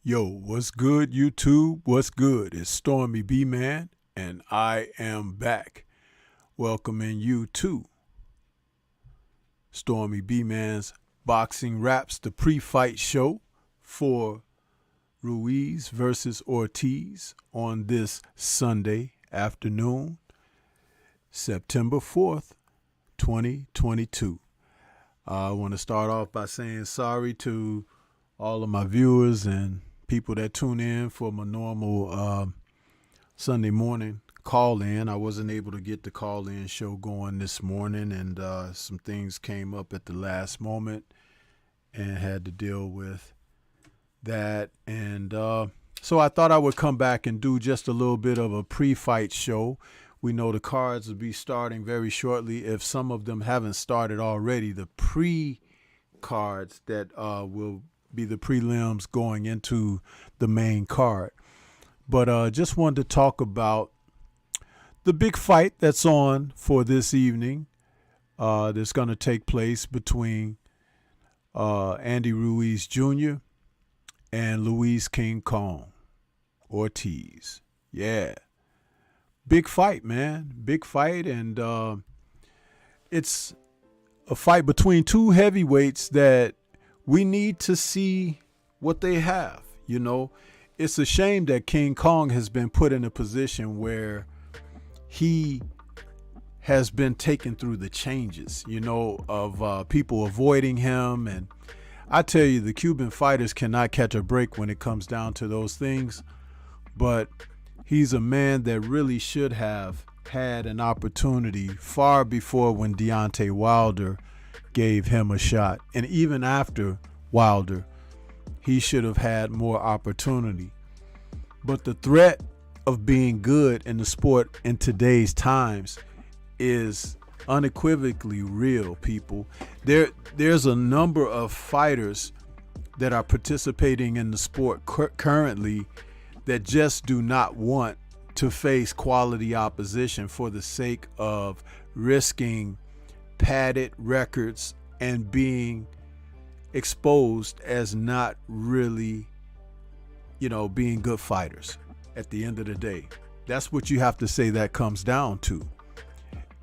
Yo, what's good, YouTube? What's good? It's Stormy B-Man, and I am back, welcoming you to Stormy B-Man's Boxing Raps, the pre-fight show for Ruiz versus Ortiz on this Sunday afternoon, September 4th, 2022. I want to start off by saying sorry to all of my viewers and people that tune in for my normal Sunday morning call-in. I wasn't able to get the call-in show going this morning, and some things came up at the last moment and had to deal with that. And so I thought I would come back and do just a little bit of a pre-fight show. We know the cards will be starting very shortly. If some of them haven't started already, the pre-cards that will be the prelims going into the main card. But just wanted to talk about the big fight that's on for this evening that's going to take place between Andy Ruiz Jr. and Luis King Kong Ortiz. Yeah. Big fight, man. Big fight. And it's a fight between two heavyweights that we need to see what they have. You know, it's a shame that King Kong has been put in a position where he has been taken through the changes, you know, of people avoiding him. And I tell you, the Cuban fighters cannot catch a break when it comes down to those things. But he's a man that really should have had an opportunity far before when Deontay Wilder gave him a shot. And even after Wilder, he should have had more opportunity. But the threat of being good in the sport in today's times is unequivocally real, people. There's a number of fighters that are participating in the sport currently that just do not want to face quality opposition for the sake of risking padded records and being exposed as not really being good fighters at the end of the day. That's what you have to say that comes down to.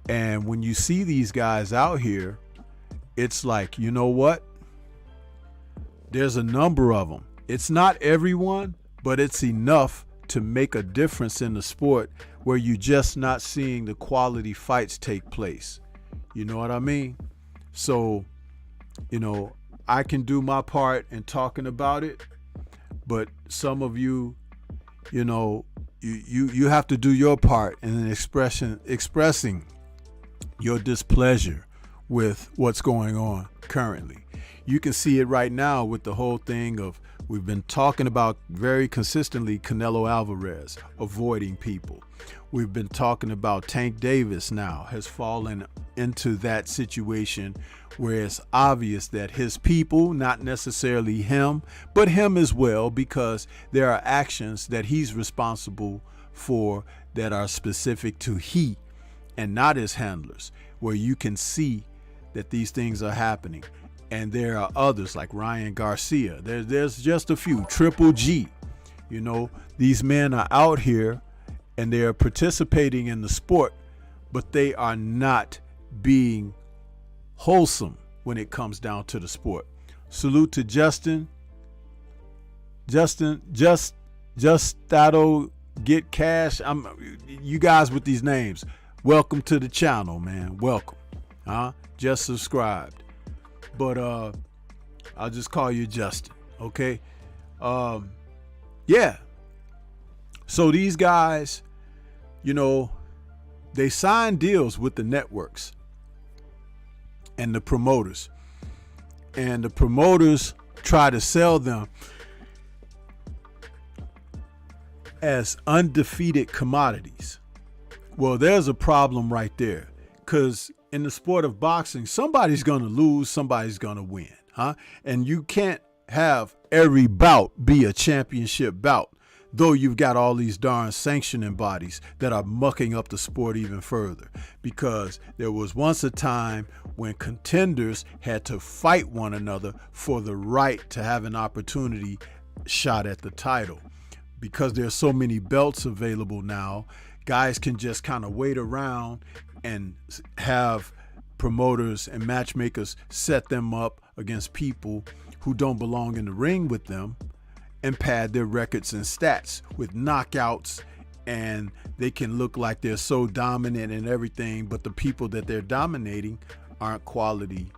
And when you see these guys out here, it's like, you know what? There's a number of them. It's not everyone, but it's enough to make a difference in the sport where you're just not seeing the quality fights take place. You know what I mean? So, I can do my part in talking about it, but some of you, you have to do your part in expressing your displeasure with what's going on currently. You can see it right now with the whole thing of, we've been talking about very consistently Canelo Alvarez avoiding people. We've been talking about Tank Davis now has fallen into that situation where it's obvious that his people, not necessarily him, but him as well, because there are actions that he's responsible for that are specific to he and not his handlers, where you can see that these things are happening. And there are others like Ryan Garcia. There's just a few. Triple G. These men are out here and they are participating in the sport, but they are not being wholesome when it comes down to the sport. Salute to Justin, just that'll get cash. You guys with these names, welcome to the channel, man. Welcome. Just subscribed. But I'll just call you Justin, okay? Yeah. So these guys, they sign deals with the networks and the promoters. And the promoters try to sell them as undefeated commodities. Well, there's a problem right there, because in the sport of boxing, somebody's going to lose, somebody's going to win, And you can't have every bout be a championship bout, though you've got all these darn sanctioning bodies that are mucking up the sport even further. Because there was once a time when contenders had to fight one another for the right to have an opportunity shot at the title. Because there's so many belts available now, guys can just kind of wait around and have promoters and matchmakers set them up against people who don't belong in the ring with them and pad their records and stats with knockouts, and they can look like they're so dominant and everything, but the people that they're dominating aren't quality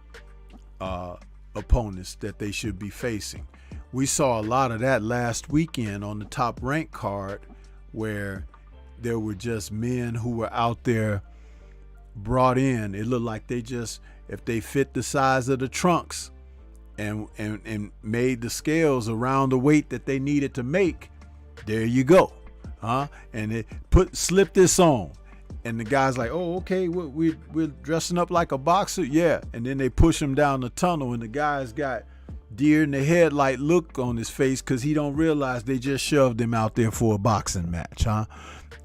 opponents that they should be facing. We saw a lot of that last weekend on the Top Rank card, where there were just men who were out there brought in. It looked like they just, if they fit the size of the trunks and made the scales around the weight that they needed to make, there you go. And it slip this on. And the guy's like, oh, okay, we're dressing up like a boxer. Yeah. And then they push him down the tunnel, and the guy's got deer in the headlight look on his face, because he don't realize they just shoved him out there for a boxing match.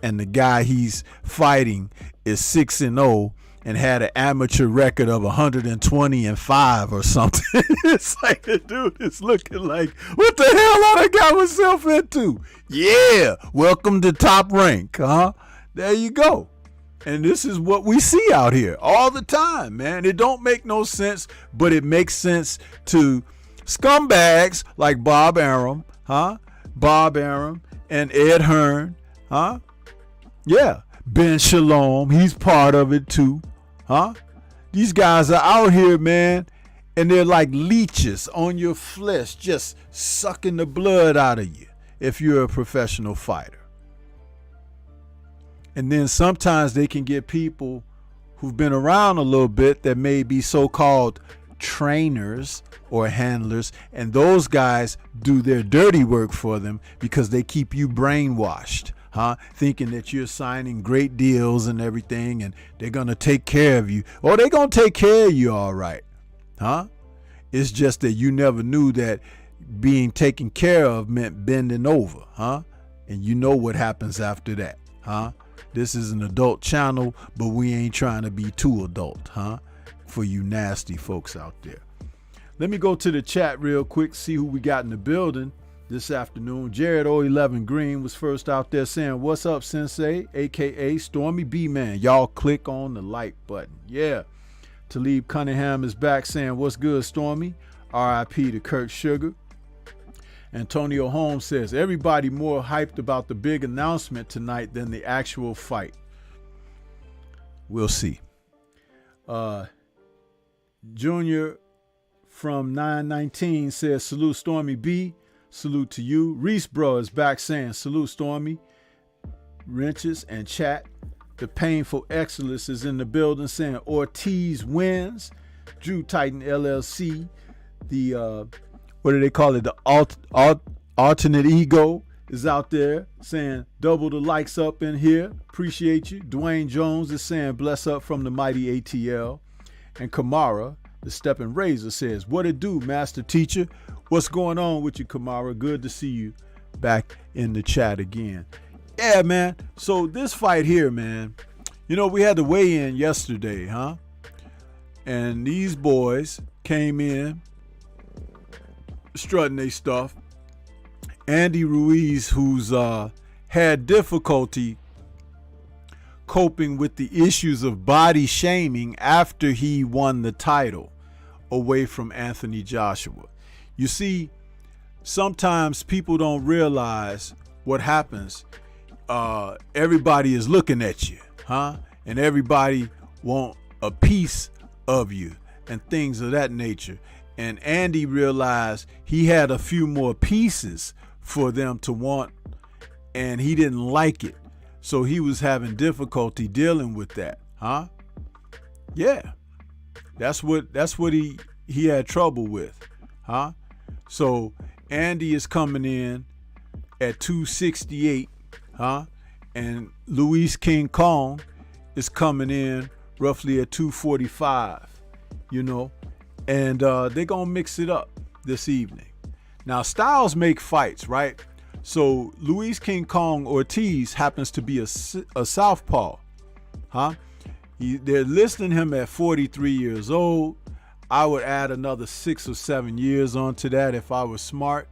And the guy he's fighting is 6-0 and had an amateur record of 120-5 or something. It's like the dude is looking like, what the hell I got myself into? Yeah, welcome to Top Rank, There you go. And this is what we see out here all the time, man. It don't make no sense, but it makes sense to scumbags like Bob Arum, Bob Arum and Ed Hearn, Yeah, Ben Shalom, he's part of it too, These guys are out here, man, and they're like leeches on your flesh, just sucking the blood out of you if you're a professional fighter. And then sometimes they can get people who've been around a little bit that may be so-called trainers or handlers, and those guys do their dirty work for them because they keep you brainwashed, thinking that you're signing great deals and everything, and they're gonna take care of you. Or they're gonna take care of you all right, It's just that you never knew that being taken care of meant bending over, And you know what happens after that, This is an adult channel, but we ain't trying to be too adult, for you nasty folks out there. Let me go to the chat real quick, see who we got in the building. this afternoon. Jared 011 Green was first out there saying, "What's up, Sensei?" aka Stormy B-Man. Y'all click on the like button. Yeah. Talib Cunningham is back saying, "What's good, Stormy?" RIP to Kurt Sugar. Antonio Holmes says, "Everybody more hyped about the big announcement tonight than the actual fight." We'll see. Junior from 919 says, "Salute Stormy B. Salute to you." Reese Bro is back saying, "Salute Stormy." Wrenches and chat. The Painful Excellence is in the building saying, "Ortiz wins." Drew Titan LLC. The what do they call it? The alternate ego is out there saying, "Double the likes up in here. Appreciate you." Dwayne Jones is saying, "Bless up from the mighty ATL." And Kamara, the Stepping Razor, says, "What it do, Master Teacher? What's going on with you, Kamara? Good to see you back in the chat again." Yeah, man. So this fight here, man, you know, we had the weigh-in yesterday, huh? And these boys came in strutting their stuff. Andy Ruiz, who's had difficulty coping with the issues of body shaming after he won the title away from Anthony Joshua. You see, sometimes people don't realize what happens. Everybody is looking at you, huh? And everybody want a piece of you and things of that nature. And Andy realized he had a few more pieces for them to want, and he didn't like it. So he was having difficulty dealing with that, huh? Yeah. That's what he had trouble with, huh? So Andy is coming in at 268, huh? And Luis King Kong is coming in roughly at 245, you know? And they're going to mix it up this evening. Now, styles make fights, right? So Luis King Kong Ortiz happens to be a southpaw, huh? They're listing him at 43 years old. I would add another 6 or 7 years onto that if I was smart.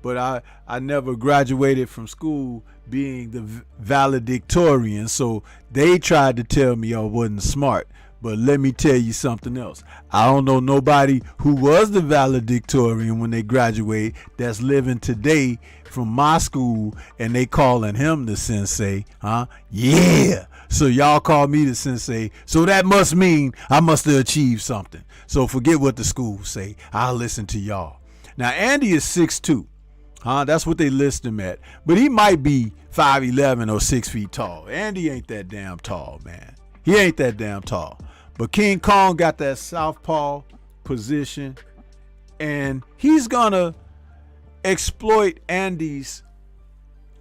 But I never graduated from school being the valedictorian, so they tried to tell me I wasn't smart. But let me tell you something else. I don't know nobody who was the valedictorian when they graduated that's living today from my school and they calling him the sensei, huh? Yeah. So y'all call me the sensei. So that must mean I must have achieved something. So forget what the schools say. I'll listen to y'all. Now, Andy is 6'2", huh? That's what they list him at. But he might be 5'11" or 6 feet tall. Andy ain't that damn tall, man. He ain't that damn tall. But King Kong got that southpaw position, and he's going to exploit Andy's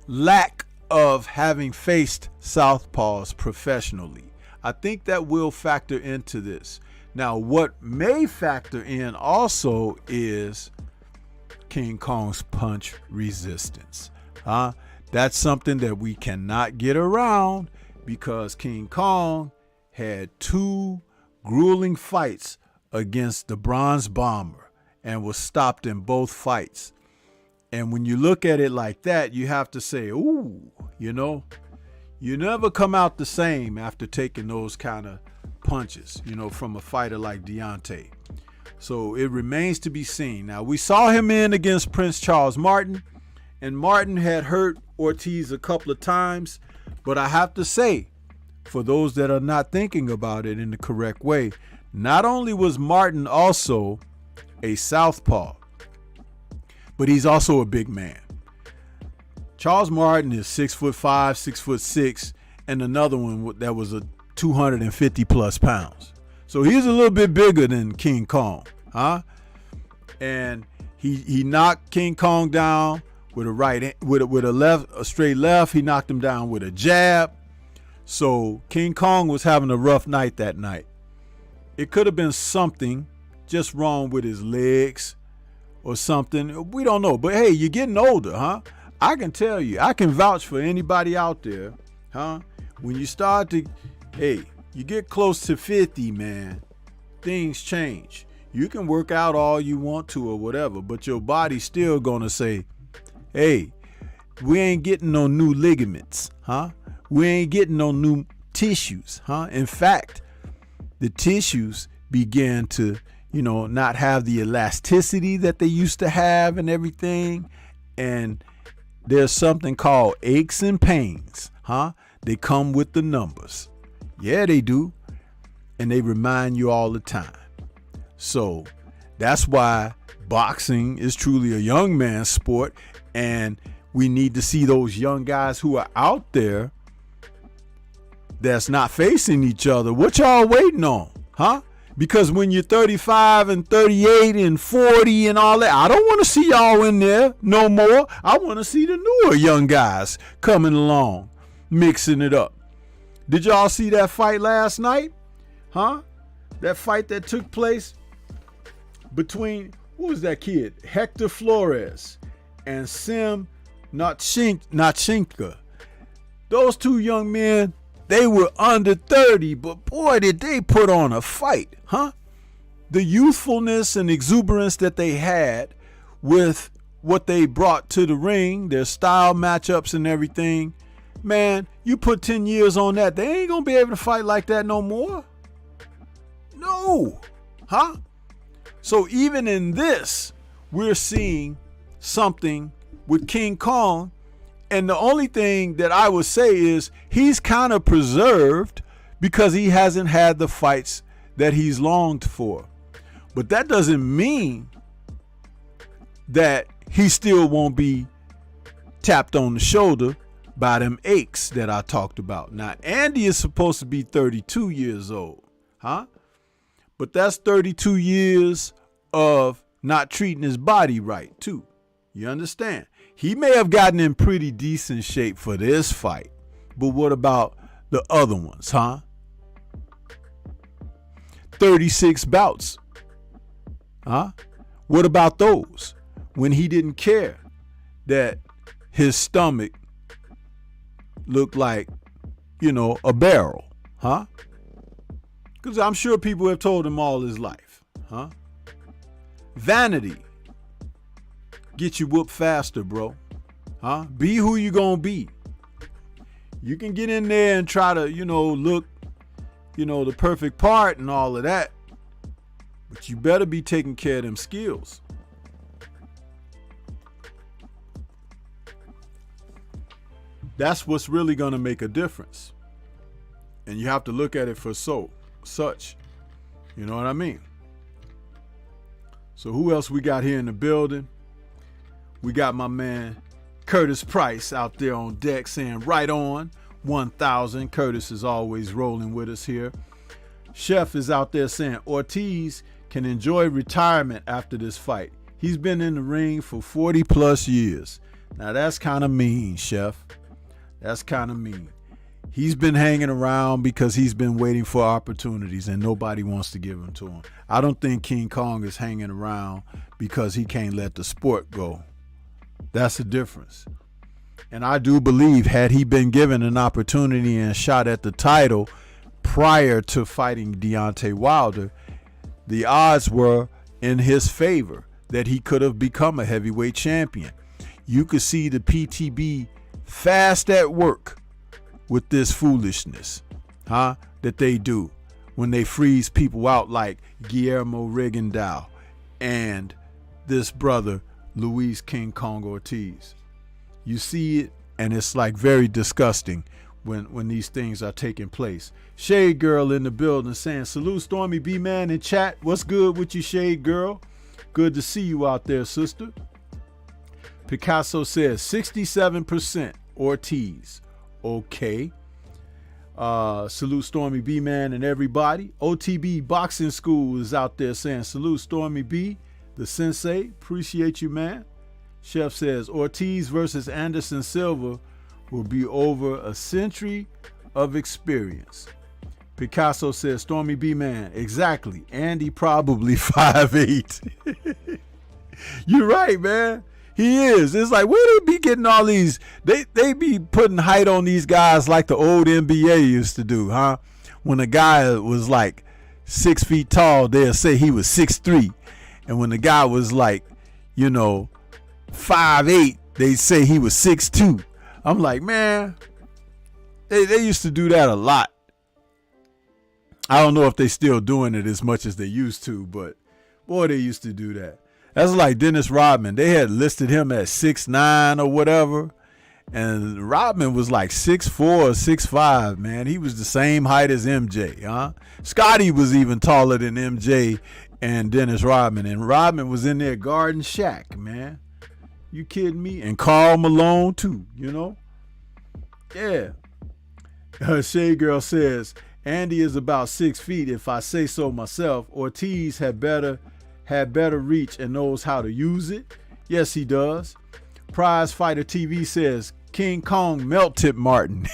lack of having faced southpaws professionally. I think that will factor into this. Now, what may factor in also is King Kong's punch resistance. That's something that we cannot get around because King Kong had 2 grueling fights against the Bronze Bomber and was stopped in both fights. And when you look at it like that, you have to say, ooh, you know, you never come out the same after taking those kind of punches, you know, from a fighter like Deontay. So it remains to be seen. Now, we saw him in against Prince Charles Martin, and Martin had hurt Ortiz a couple of times. But I have to say, for those that are not thinking about it in the correct way, not only was Martin also a southpaw, but he's also a big man. Charles Martin is 6'5", 6'6", and another one that was a 250 plus pounds. So he's a little bit bigger than King Kong, huh? And he knocked King Kong down with a right, with a straight left. He knocked him down with a jab. So King Kong was having a rough night that night. It could have been something just wrong with his legs or something. We don't know. But hey, you're getting older, huh? I can tell you, I can vouch for anybody out there, huh? When you start to, hey, you get close to 50, man, things change. You can work out all you want to or whatever, but your body's still going to say, Hey, we ain't getting no new ligaments, huh? We ain't getting no new tissues, huh? In fact, the tissues began to, not have the elasticity that they used to have and everything. And there's something called aches and pains, huh? They come with the numbers. Yeah, they do. And they remind you all the time. So that's why boxing is truly a young man's sport. And we need to see those young guys who are out there that's not facing each other. What y'all waiting on, huh? Because when you're 35 and 38 and 40 and all that, I don't want to see y'all in there no more. I want to see the newer young guys coming along, mixing it up. Did y'all see that fight last night? Huh? That fight that took place between, who was that kid? Hector Flores and Sim Nachinka. Those two young men, they were under 30, but boy, did they put on a fight, huh? The youthfulness and exuberance that they had with what they brought to the ring, their style matchups and everything, man, you put 10 years on that, they ain't gonna be able to fight like that no more. No, huh? So even in this, we're seeing something with King Kong. And the only thing that I would say is he's kind of preserved because he hasn't had the fights that he's longed for. But that doesn't mean that he still won't be tapped on the shoulder by them aches that I talked about. Now, Andy is supposed to be 32 years old, huh? But that's 32 years of not treating his body right, too. You understand? He may have gotten in pretty decent shape for this fight, but what about the other ones, huh? 36 bouts, huh? What about those when he didn't care that his stomach looked like, a barrel, huh? Because I'm sure people have told him all his life, huh? Vanity. Get you whooped faster, bro. Huh? Be who you gonna be. You can get in there and try to, look, the perfect part and all of that. But you better be taking care of them skills. That's what's really gonna make a difference. And you have to look at it for such. You know what I mean? So who else we got here in the building? We got my man Curtis Price out there on deck saying right on 1000. Curtis is always rolling with us here. Chef is out there saying Ortiz can enjoy retirement after this fight. He's been in the ring for 40 plus years. Now that's kind of mean, Chef. That's kind of mean. He's been hanging around because he's been waiting for opportunities and nobody wants to give them to him. I don't think King Kong is hanging around because he can't let the sport go. That's the difference. And I do believe had he been given an opportunity and shot at the title prior to fighting Deontay Wilder, the odds were in his favor that he could have become a heavyweight champion. You could see the PTB fast at work with this foolishness, huh? That they do when they freeze people out like Guillermo Rigondeaux and this brother Luis King Kong Ortiz. You see it, and it's like very disgusting when these things are taking place. Shade Girl in the building saying, salute Stormy B Man in chat. What's good with you, Shade Girl? Good to see you out there, sister. Picasso says 67% Ortiz. Okay. Salute Stormy B Man and everybody. OTB Boxing School is out there saying salute Stormy B, the sensei. Appreciate you, man. Chef says Ortiz versus Anderson Silva will be over a century of experience. Picasso says Stormy B Man. Exactly. Andy probably 5'8". You're right, man. He is. It's like, where they be getting all these? They be putting height on these guys like the old NBA used to do, huh? When a guy was like 6 feet tall, they'll say he was 6'3". And when the guy was like, 5'8", they say he was 6'2". I'm like, man, they used to do that a lot. I don't know if they still doing it as much as they used to, but boy, they used to do that. That's like Dennis Rodman. They had listed him at 6'9" or whatever. And Rodman was like 6'4" or 6'5", man. He was the same height as MJ, huh? Scotty was even taller than MJ and Dennis Rodman. And Rodman was in there guarding Shaq, man. You kidding me? And Karl Malone, too, you know? Yeah. Shea Girl says, Andy is about 6 feet, if I say so myself. Ortiz had better reach and knows how to use it. Yes, he does. Prize Fighter TV says, King Kong melt tip Martin.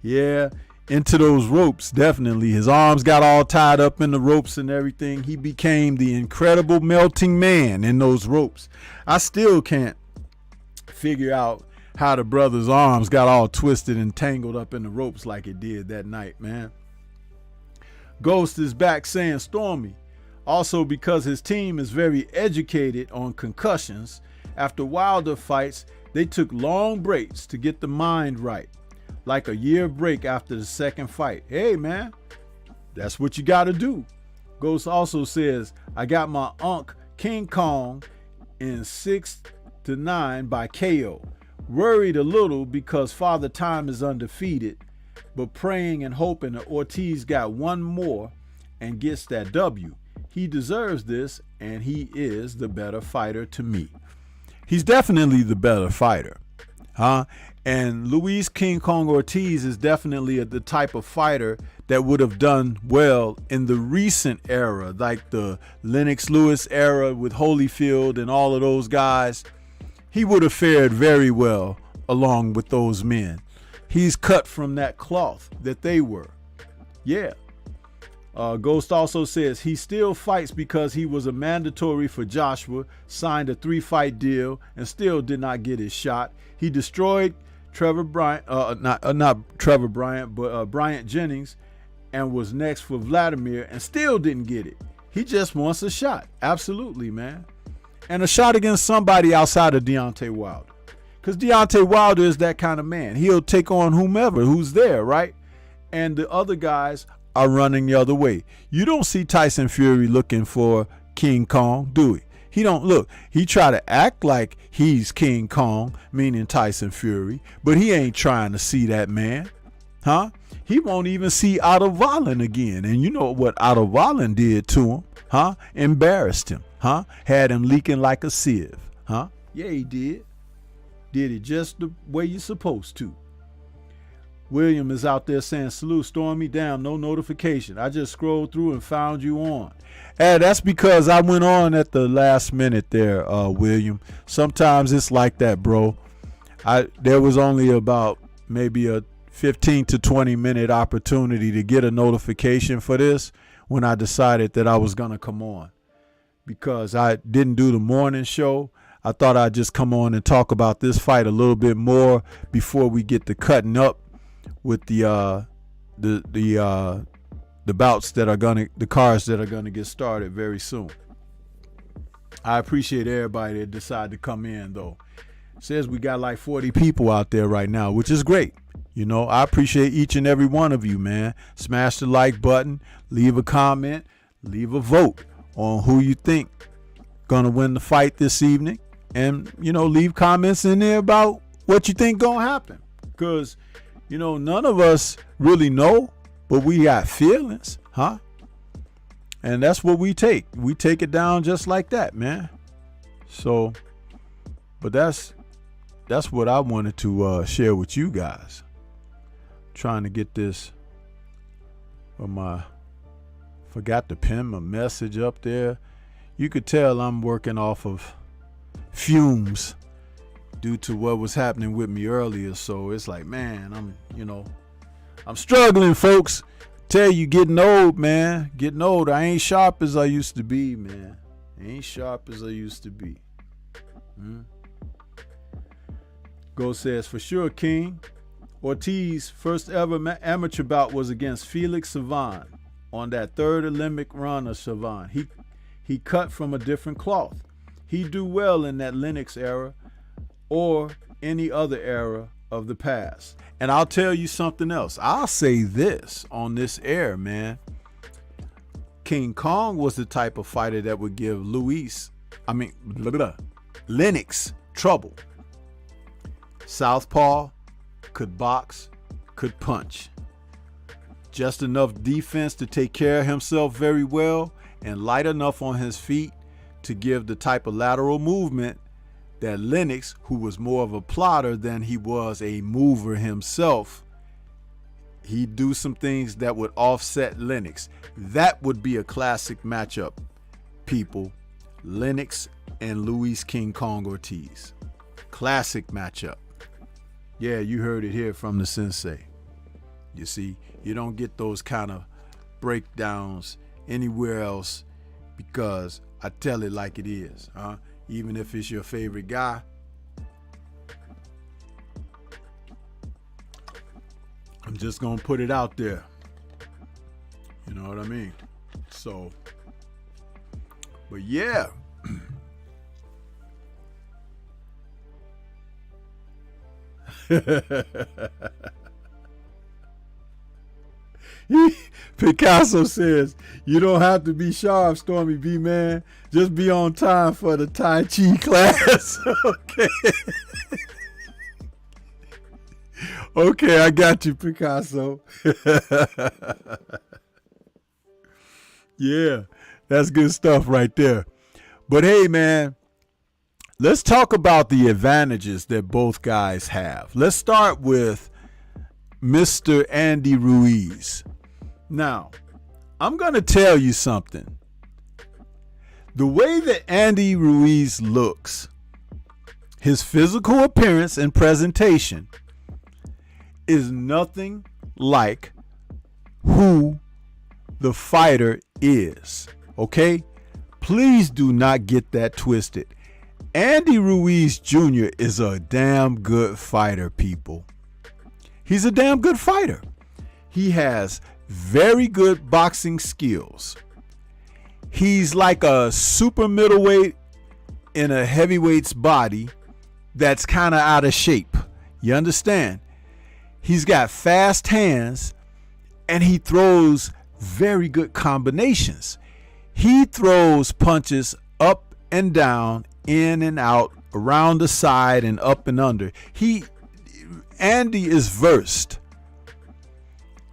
Yeah, into those ropes, definitely. His arms got all tied up in the ropes and everything. He became the incredible melting man in those ropes. I still can't figure out how the brother's arms got all twisted and tangled up in the ropes like it did that night, man. Ghost is back saying, Stormy, also because his team is very educated on concussions, after Wilder fights, they took long breaks to get the mind right, like a year break after the second fight. Hey, man, that's what you got to do. Ghost also says, I got my Unk King Kong in 6-9 by KO. Worried a little because Father Time is undefeated, but praying and hoping that Ortiz got one more and gets that W. He deserves this, and he is the better fighter to me. He's definitely the better fighter, huh? And Luis King Kong Ortiz is definitely the type of fighter that would have done well in the recent era, like the Lennox Lewis era with Holyfield and all of those guys. He would have fared very well along with those men. He's cut from that cloth that they were. Yeah. Ghost also says he still fights because he was a mandatory for Joshua, signed a 3-fight deal, and still did not get his shot. He destroyed Trevor Bryant, not Trevor Bryant, but Bryant Jennings, and was next for Vladimir and still didn't get it. He just wants a shot. Absolutely, man. And a shot against somebody outside of Deontay Wilder. Because Deontay Wilder is that kind of man. He'll take on whomever who's there, right? And the other guys are running the other way. You don't see Tyson Fury looking for King Kong, do he? He don't look. He try to act like he's King Kong, meaning Tyson Fury, but he ain't trying to see that man, huh? He won't even see Otto Wallen again. And you know what Otto Wallen did to him, huh? Embarrassed him, huh? Had him leaking like a sieve, huh? Yeah, he did. Did it just the way you're supposed to. William is out there saying, salute, Stormy, damn, no notification. I just scrolled through and found you on. Hey, that's because I went on at the last minute there, William. Sometimes it's like that, bro. There was only about maybe a 15 to 20 minute opportunity to get a notification for this when I decided that I was going to come on. Because I didn't do the morning show. I thought I'd just come on and talk about this fight a little bit more before we get to cutting up with the bouts that are the cards that are gonna get started very soon. I appreciate everybody that decided to come in though. It says we got like 40 people out there right now, which is great. You know, I appreciate each and every one of you, man. Smash the like button, leave a comment, leave a vote on who you think gonna win the fight this evening, and you know, leave comments in there about what you think gonna happen, because you know, none of us really know, but we got feelings, huh? And that's what we take. We take it down just like that, man. So, but that's what I wanted to share with you guys. Trying to get this forgot to pin my message up there. You could tell I'm working off of fumes due to what was happening with me earlier. So it's like, man, I'm struggling, folks. Tell you, getting old, man. Getting old. I ain't sharp as I used to be, man. Ain't sharp as I used to be. Go says, for sure, King. Ortiz first ever amateur bout was against Felix Savan on that third Olympic run of Savan. He cut from a different cloth. He do well in that Lennox era. or any other era of the past. And I'll tell you something else. I'll say this on this air, man. King Kong was the type of fighter that would give Lennox trouble. Southpaw, could box, could punch. Just enough defense to take care of himself very well, and light enough on his feet to give the type of lateral movement that Lennox, who was more of a plotter than he was a mover himself, he'd do some things that would offset Lennox. That would be a classic matchup, people. Lennox and Ruiz King Kong Ortiz. Classic matchup. Yeah, you heard it here from the sensei. You see, you don't get those kind of breakdowns anywhere else, because I tell it like it is, huh? Even if it's your favorite guy, I'm just gonna put it out there. You know what I mean? So, but yeah. Picasso says, you don't have to be sharp, Stormy B, man. Just be on time for the Tai Chi class. Okay. Okay, I got you, Picasso. Yeah, that's good stuff right there. But hey, man, let's talk about the advantages that both guys have. Let's start with Mr. Andy Ruiz. Now, I'm going to tell you something. The way that Andy Ruiz looks, his physical appearance and presentation, is nothing like who the fighter is. Okay? Please do not get that twisted. Andy Ruiz Jr. is a damn good fighter, people. He's a damn good fighter. He has very good boxing skills. He's like a super middleweight in a heavyweight's body that's kind of out of shape. You understand? He's got fast hands, and he throws very good combinations. He throws punches up and down, in and out, around the side, and up and under. Andy is versed.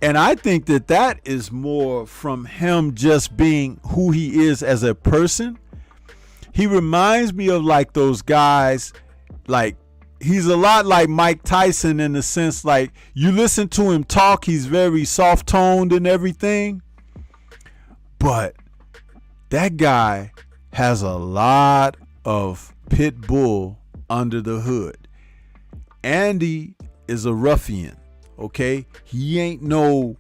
And I think that is more from him just being who he is as a person. He reminds me of like those guys, like he's a lot like Mike Tyson in the sense, like you listen to him talk, he's very soft-toned and everything. But that guy has a lot of pit bull under the hood. Andy is a ruffian. Okay, he ain't no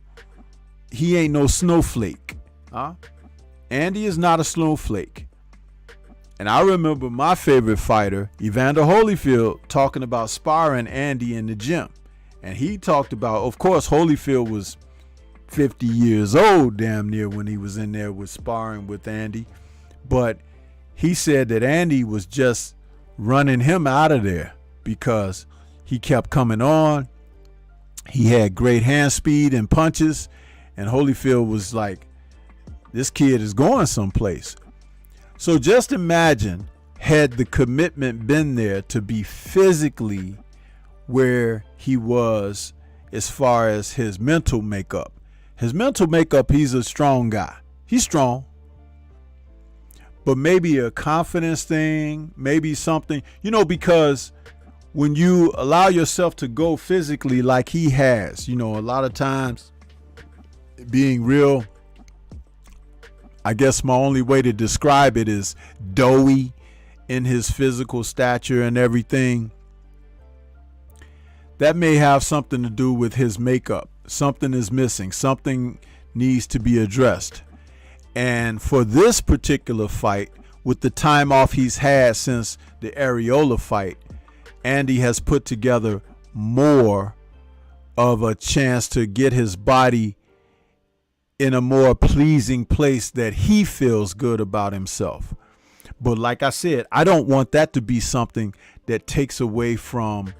snowflake, huh? Andy is not a snowflake. And I remember my favorite fighter, Evander Holyfield, talking about sparring Andy in the gym. And he talked about, of course, Holyfield was 50 years old damn near when he was in there with sparring with Andy. But he said that Andy was just running him out of there because he kept coming on. He had great hand speed and punches, and Holyfield was like, this kid is going someplace. So just imagine, had the commitment been there to be physically where he was as far as his mental makeup. His mental makeup, he's a strong guy. He's strong. But maybe a confidence thing, maybe something, because when you allow yourself to go physically like he has, a lot of times being real, I guess my only way to describe it is doughy in his physical stature and everything. That may have something to do with his makeup. Something is missing. Something needs to be addressed. And for this particular fight, with the time off he's had since the Areola fight, Andy has put together more of a chance to get his body in a more pleasing place that he feels good about himself. But like I said, I don't want that to be something that takes away from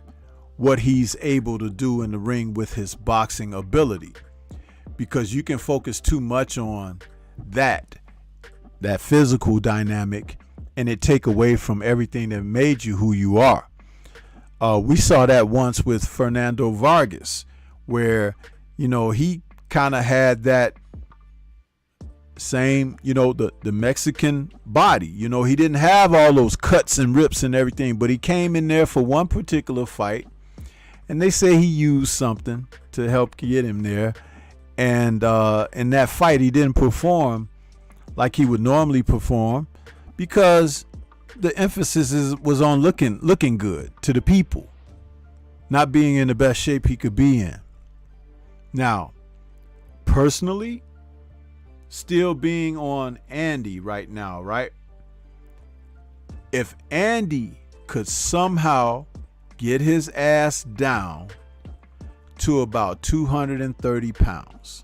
what he's able to do in the ring with his boxing ability, because you can focus too much on that physical dynamic and it take away from everything that made you who you are. We saw that once with Fernando Vargas, where, he kind of had that same, the Mexican body. He didn't have all those cuts and rips and everything, but he came in there for one particular fight, and they say he used something to help get him there. And in that fight, he didn't perform like he would normally perform, because the emphasis was on looking good to the people, not being in the best shape he could be in. Now, personally, still being on Andy right now, right? If Andy could somehow get his ass down to about 230 pounds,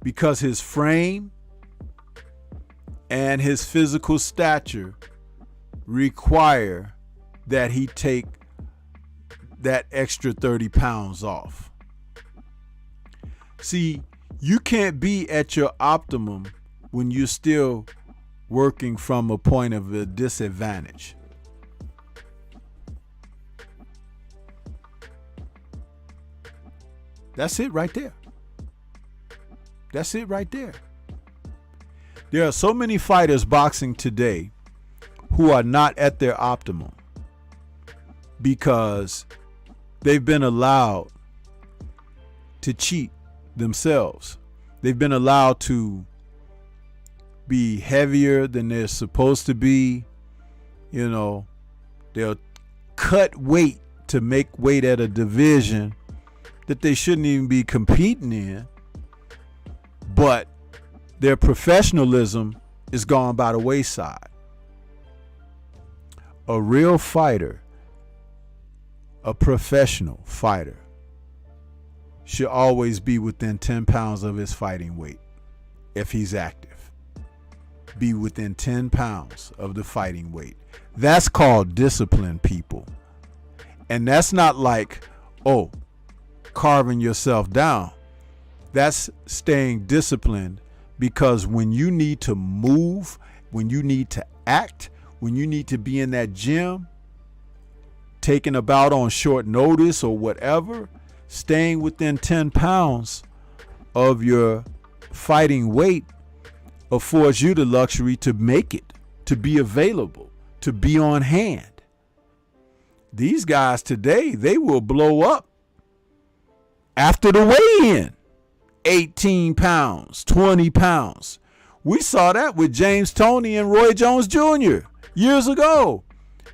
because his frame and his physical stature require that he take that extra 30 pounds off. See, you can't be at your optimum when you're still working from a point of a disadvantage. That's it right there. That's it right there. There are so many fighters boxing today who are not at their optimum because they've been allowed to cheat themselves. They've been allowed to be heavier than they're supposed to be. They'll cut weight to make weight at a division that they shouldn't even be competing in. But their professionalism is gone by the wayside. A real fighter, a professional fighter, should always be within 10 pounds of his fighting weight if he's active. Be within 10 pounds of the fighting weight. That's called discipline, people. And that's not like, carving yourself down. That's staying disciplined, because when you need to move, when you need to act, when you need to be in that gym, taking a bout on short notice or whatever, staying within 10 pounds of your fighting weight affords you the luxury to make it, to be available, to be on hand. These guys today, they will blow up after the weigh-in. 18 pounds, 20 pounds. We saw that with James Toney and Roy Jones Jr. years ago.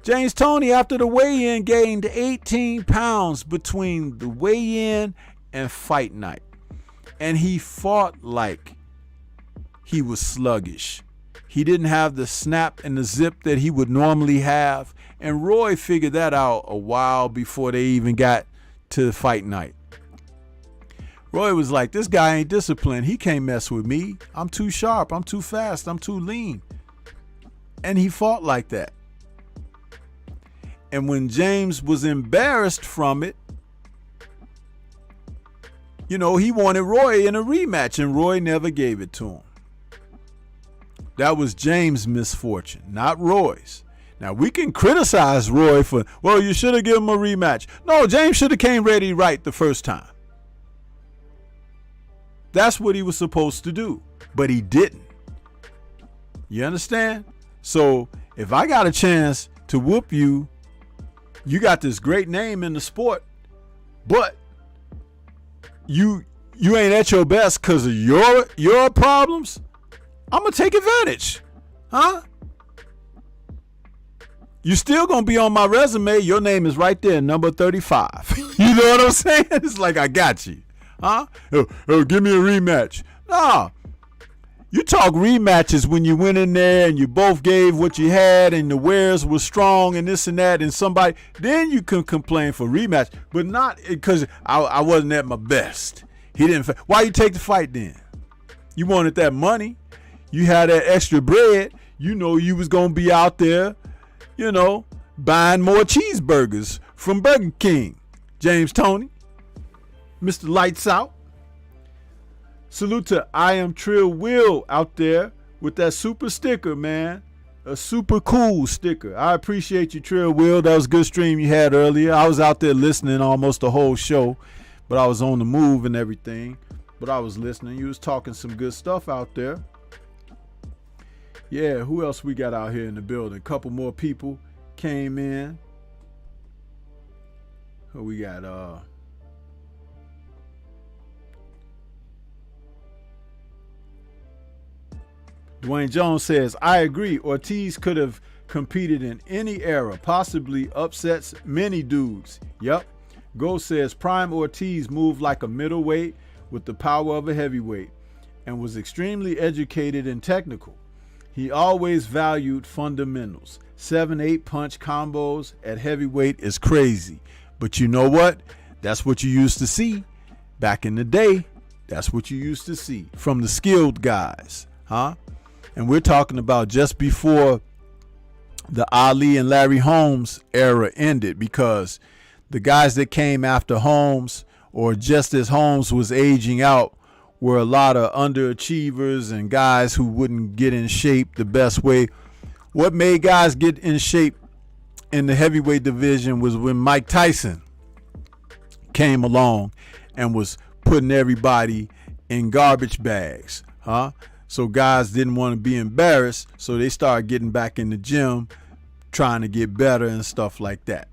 James Toney, after the weigh-in, gained 18 pounds between the weigh-in and fight night. And he fought like he was sluggish. He didn't have the snap and the zip that he would normally have. And Roy figured that out a while before they even got to the fight night. Roy was like, this guy ain't disciplined. He can't mess with me. I'm too sharp. I'm too fast. I'm too lean. And he fought like that. And when James was embarrassed from it, he wanted Roy in a rematch, and Roy never gave it to him. That was James' misfortune, not Roy's. Now, we can criticize Roy for, you should have given him a rematch. No, James should have came ready right the first time. That's what he was supposed to do, but he didn't. You understand? So if I got a chance to whoop you, you got this great name in the sport, but you ain't at your best because of your problems, I'm going to take advantage. Huh? You still going to be on my resume. Your name is right there, number 35. You know what I'm saying? It's like, I got you. Huh? Give me a rematch. Nah. You talk rematches when you went in there and you both gave what you had and the wares were strong and this and that, and somebody, then you can complain for rematch, but not because I wasn't at my best. He didn't. Why you take the fight then? You wanted that money. you had that extra bread, you know you was going to be out there, you know, buying more cheeseburgers from Burger King. James Tony, Mr. Lights Out. Salute to I Am Trill Will out there with that super sticker, man. A super cool sticker. I appreciate you, Trill Will. That was a good stream you had earlier. I was out there listening almost the whole show, but I was on the move and everything. But I was listening. You was talking some good stuff out there. Yeah, who else we got out here in the building? A couple more people came in. Who we got? Dwayne Jones says, I agree. Ortiz could have competed in any era, possibly upsets many dudes. Yep. Go says, Prime Ortiz moved like a middleweight with the power of a heavyweight and was extremely educated and technical. He always valued fundamentals. 7-8 punch combos at heavyweight is crazy. But you know what? That's what you used to see back in the day. That's what you used to see from the skilled guys, huh? And we're talking about just before the Ali and Larry Holmes era ended, because the guys that came after Holmes, or just as Holmes was aging out, were a lot of underachievers and guys who wouldn't get in shape the best way. What made guys get in shape in the heavyweight division was when Mike Tyson came along and was putting everybody in garbage bags, huh? So guys didn't want to be embarrassed, so they started getting back in the gym, trying to get better and stuff like that.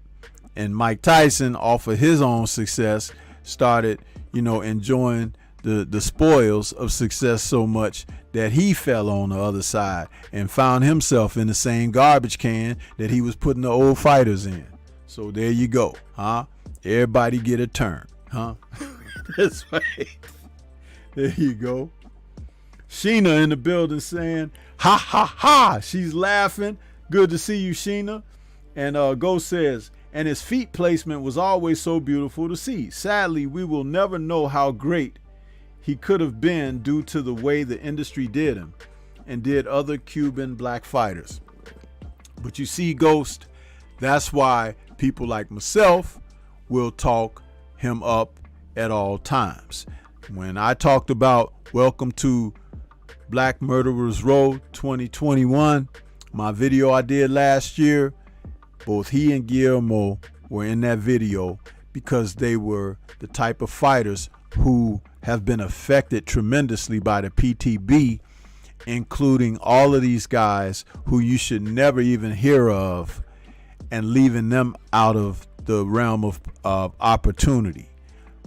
And Mike Tyson, off of his own success, started, you know, enjoying the spoils of success so much that he fell on the other side and found himself in the same garbage can that he was putting the old fighters in. So there you go, huh? Everybody get a turn, huh? That's right. There you go. Sheena in the building saying, ha, ha, ha. She's laughing. Good to see you, Sheena. And Go says, and his feet placement was always so beautiful to see. Sadly, we will never know how great he could have been due to the way the industry did him and did other Cuban black fighters. But you see, Ghost, that's why people like myself will talk him up at all times. When I talked about Welcome to Black Murderers Row 2021, my video I did last year, both he and Guillermo were in that video because they were the type of fighters who have been affected tremendously by the PTB, including all of these guys who you should never even hear of, and leaving them out of the realm of opportunity.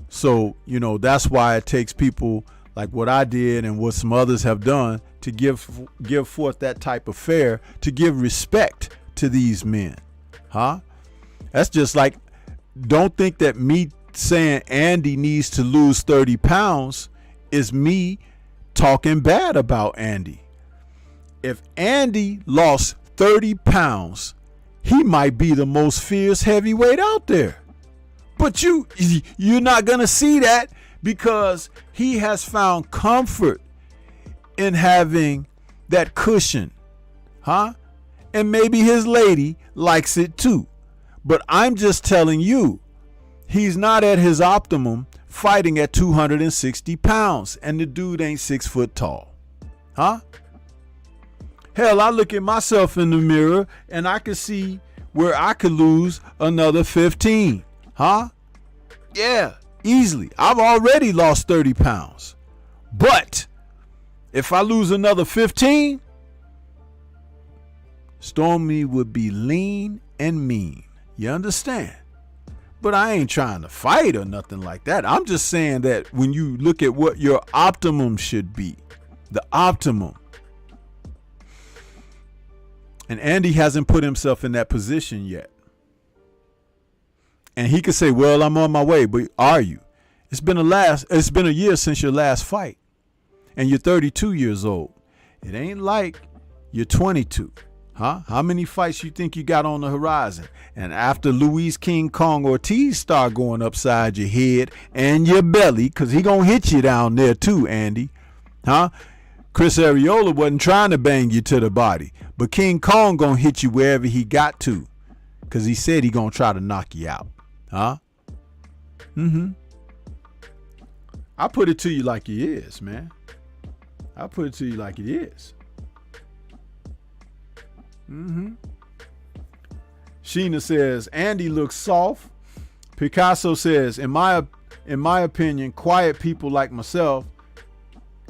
So, you know, that's why it takes people like what I did and what some others have done to give forth that type of fare, to give respect to these men, huh? That's just like, don't think that me saying Andy needs to lose 30 pounds is me talking bad about Andy. If Andy lost 30 pounds, he might be the most fierce heavyweight out there. But you're not going to see that because he has found comfort in having that cushion, huh? And maybe his lady likes it too. But I'm just telling you, he's not at his optimum fighting at 260 pounds, and the dude ain't 6 foot tall, huh? Hell, I look at myself in the mirror and I can see where I could lose another 15, huh? Yeah, easily. I've already lost 30 pounds. But if I lose another 15, Stormy would be lean and mean. You understand? But I ain't trying to fight or nothing like that. I'm just saying that when you look at what your optimum should be, the optimum. And Andy hasn't put himself in that position yet. And he could say, well, I'm on my way, but are you? It's been a year since your last fight. And you're 32 years old. It ain't like you're 22. Huh? How many fights you think you got on the horizon? And after Ruiz King Kong Ortiz start going upside your head and your belly, because he gonna hit you down there too, Andy. Huh? Chris Areola wasn't trying to bang you to the body, but King Kong gonna hit you wherever he got to, because he said he gonna try to knock you out. Huh? I put it to you like it is, man. I put it to you like it is. Sheena says, Andy looks soft. Picasso says, in my opinion, quiet people like myself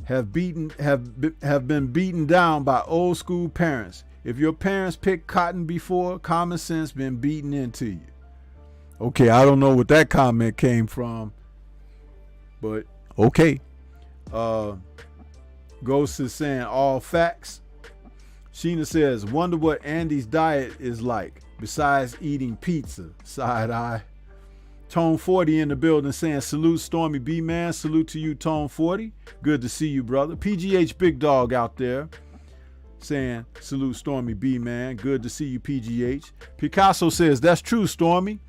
have been beaten down by old school parents. If your parents picked cotton before, common sense been beaten into you. Okay, I don't know what that comment came from, but okay. Ghost is saying all facts. Sheena says, wonder what Andy's diet is like besides eating pizza. Side eye. Tone 40 in the building saying, salute Stormy B man. Salute to you, Tone 40. Good to see you, brother. PGH Big Dog out there saying, salute Stormy B man. Good to see you, PGH. Picasso says, that's true, Stormy.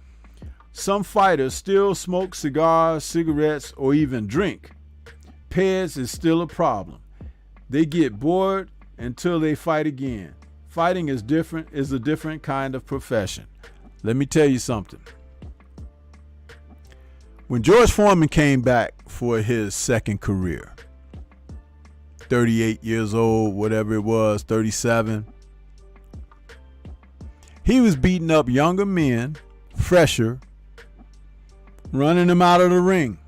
Some fighters still smoke cigars, cigarettes, or even drink. Peds is still a problem. They get bored until they fight again. Fighting is a different kind of profession. Let me tell you something. When George Foreman came back for his second career, 38 years old, whatever it was, 37, he was beating up younger men, fresher, running them out of the ring.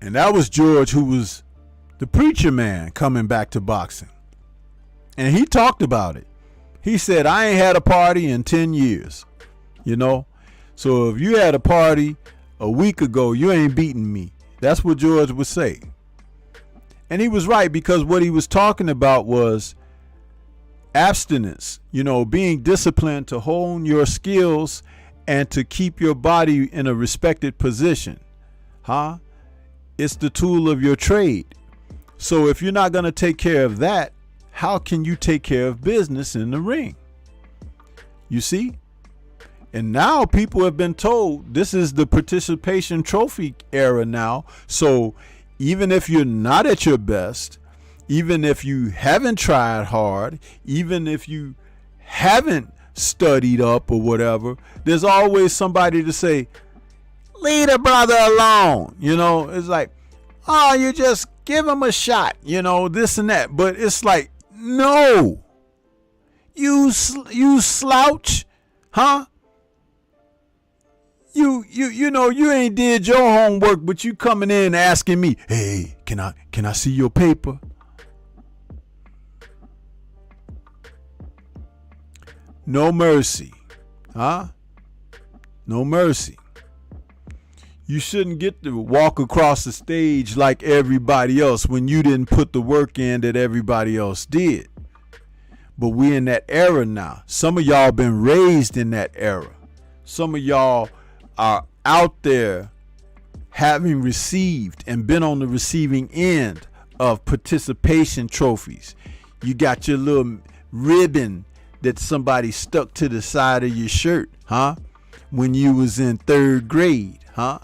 And that was George, who was the preacher man coming back to boxing. And he talked about it. He said, I ain't had a party in 10 years, you know. So if you had a party a week ago, you ain't beating me. That's what George would say. And he was right, because what he was talking about was abstinence, you know, being disciplined to hone your skills and to keep your body in a respected position. Huh? It's the tool of your trade. So if you're not going to take care of that, how can you take care of business in the ring? You see? And now people have been told this is the participation trophy era now. So even if you're not at your best, even if you haven't tried hard, even if you haven't studied up or whatever, there's always somebody to say, leave the brother alone. You know, it's like, oh, you just give him a shot, you know, this and that. But it's like, no, you slouch, huh? You know, you ain't did your homework, but you coming in asking me, hey, can I see your paper? No mercy, huh? No mercy. You shouldn't get to walk across the stage like everybody else when you didn't put the work in that everybody else did. But we in that era now. Some of y'all been raised in that era. Some of y'all are out there having received and been on the receiving end of participation trophies. You got your little ribbon that somebody stuck to the side of your shirt, huh? When you was in third grade, huh?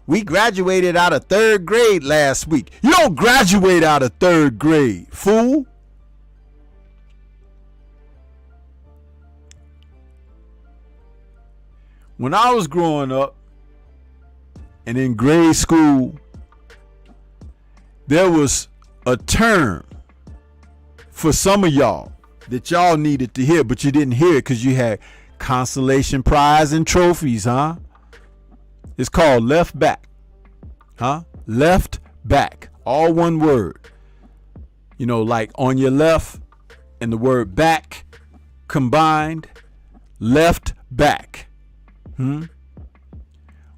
We graduated out of third grade last week. You don't graduate out of third grade, fool. When I was growing up and in grade school, there was a term for some of y'all that y'all needed to hear, but you didn't hear it because you had consolation prize and trophies, huh? It's called left back, huh? Left back, all one word. You know, like on your left and the word back combined, left back.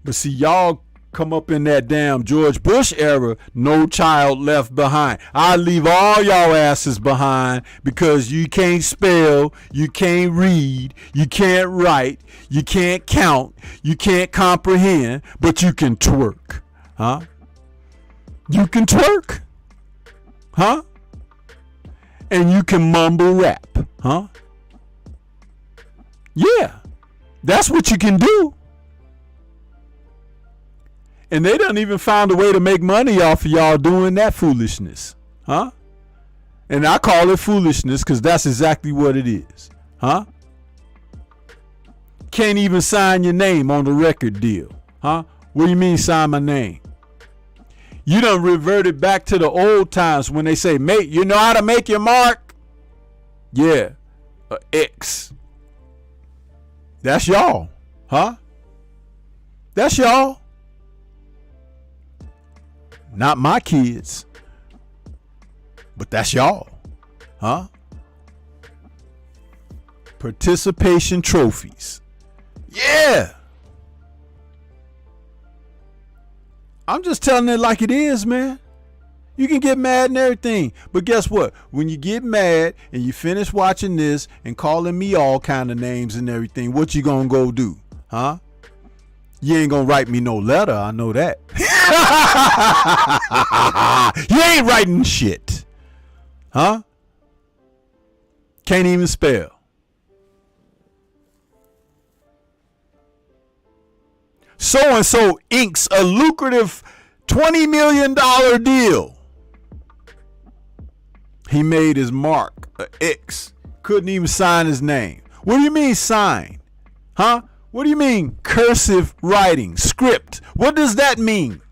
But see, y'all come up in that damn George Bush era, no child left behind. I leave all y'all asses behind because you can't spell, you can't read, you can't write, you can't count, you can't comprehend, but you can twerk, huh? You can twerk, huh? And you can mumble rap, huh? Yeah, that's what you can do. And they done even found a way to make money off of y'all doing that foolishness. Huh? And I call it foolishness because that's exactly what it is. Huh? Can't even sign your name on the record deal. Huh? What do you mean sign my name? You done reverted back to the old times when they say, mate, you know how to make your mark? Yeah. X. That's y'all. Huh? That's y'all. Not my kids. But that's y'all. Huh? Participation trophies. Yeah. I'm just telling it like it is, man. You can get mad and everything. But guess what? When you get mad and you finish watching this and calling me all kind of names and everything, what you gonna go do? Huh? You ain't gonna write me no letter. I know that. You ain't writing shit. Huh? Can't even spell. So-and-so inks a lucrative $20 million deal. He made his mark, a X. Couldn't even sign his name. What do you mean sign? Huh? What do you mean cursive writing, script? What does that mean?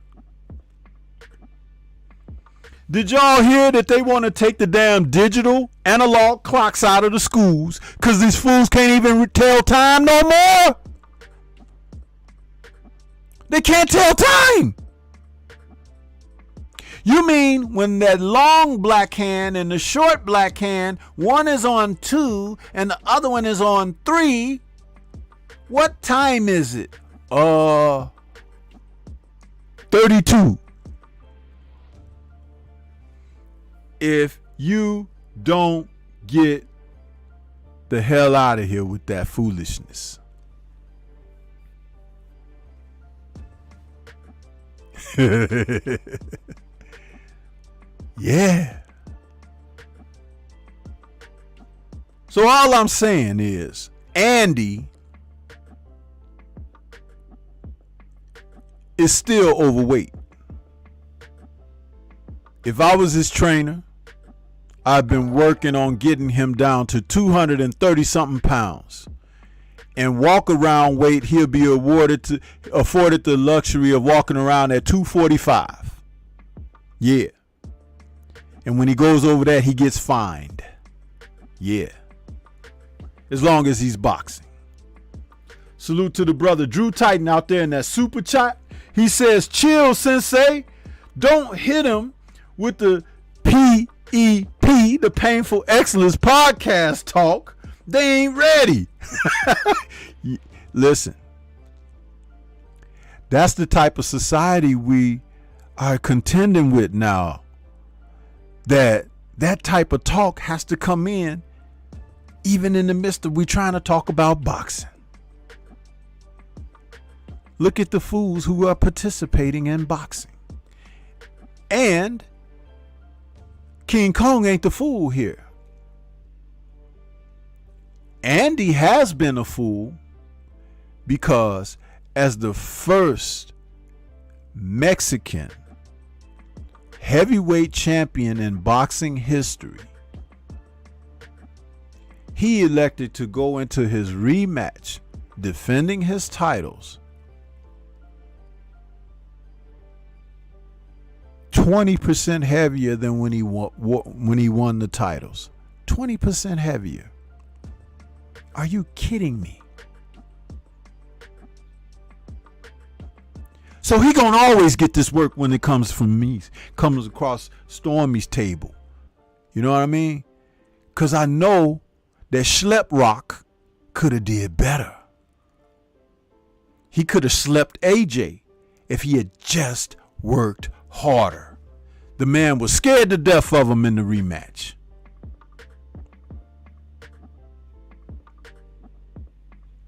Did y'all hear that they want to take the damn digital analog clocks out of the schools because these fools can't even tell time no more? They can't tell time. You mean when that long black hand and the short black hand, one is on 2 and the other one is on 3. What time is it? 32. If you don't get the hell out of here with that foolishness. Yeah. So all I'm saying is Andy is still overweight. If I was his trainer, I've been working on getting him down to 230 something pounds. And walk around weight, he'll be afforded the luxury of walking around at 245. Yeah. And when he goes over that, he gets fined. Yeah. As long as he's boxing. Salute to the brother Drew Titan out there in that super chat. He says, chill, sensei. Don't hit him with the PEP, the Painful Excellence podcast talk. They ain't ready. Listen, that's the type of society we are contending with now. That type of talk has to come in even in the midst of we trying to talk about boxing. Look at the fools who are participating in boxing. And King Kong ain't the fool here. Andy has been a fool because as the first Mexican heavyweight champion in boxing history, he elected to go into his rematch defending his titles 20% heavier than when he won the titles. 20% heavier. Are you kidding me? So he gonna always get this work when it comes from me, comes across Stormy's table. You know what I mean? Cause I know that Schlep Rock could have did better. He could have slept AJ if he had just worked harder. The man was scared to death of him in the rematch.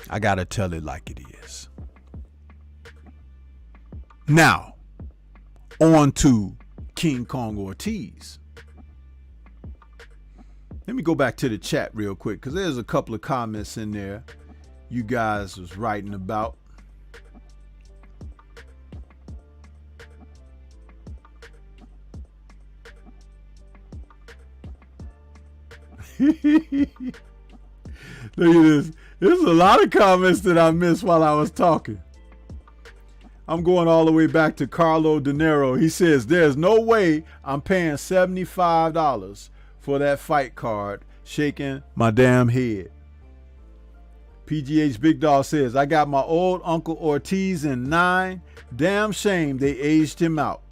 I gotta tell it like it is. Now, on to King Kong Ortiz. Let me go back to the chat real quick because there's a couple of comments in there you guys was writing about. Look at this. There's a lot of comments that I missed while I was talking. I'm going all the way back to Carlo De Niro. He says, there's no way I'm paying $75 for that fight card, shaking my damn head. PGH Big Dog says, I got my old Uncle Ortiz in 9. Damn shame they aged him out.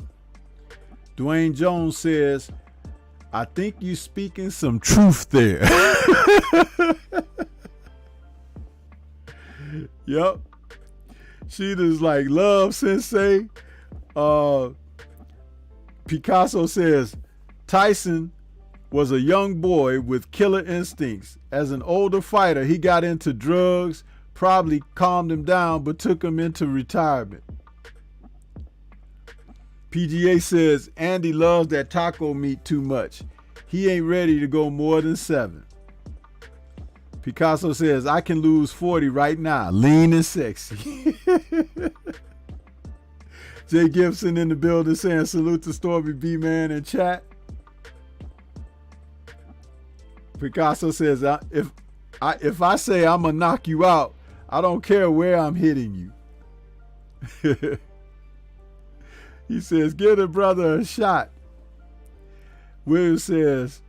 Dwayne Jones says, I think you speaking some truth there. Yep. Sheeta's like, love Sensei. Picasso says, Tyson was a young boy with killer instincts. As an older fighter, he got into drugs, probably calmed him down, but took him into retirement. PGA says, Andy loves that taco meat too much. He ain't ready to go more than 7. Picasso says, I can lose 40 right now, lean and sexy. Jay Gibson in the building saying, salute to Stormy B-Man in chat. Picasso says, if I say I'm going to knock you out, I don't care where I'm hitting you. He says, give the brother a shot. William says,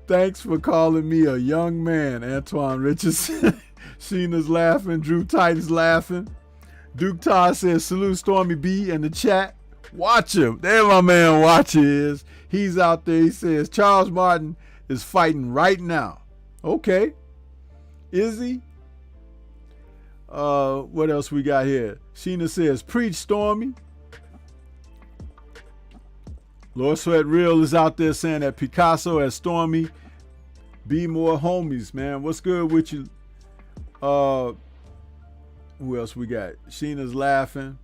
thanks for calling me a young man, Antoine Richardson. Sheena's laughing. Drew Titan's laughing. Duke Todd says, salute Stormy B in the chat. Watch him. There my man Watcher is. He's out there. He says, Charles Martin is fighting right now. Okay. Is he? What else we got here? Sheena says, preach Stormy. Lord Sweat Real is out there saying that Picasso and Stormy be more homies, man. What's good with you? Who else we got? Sheena's laughing.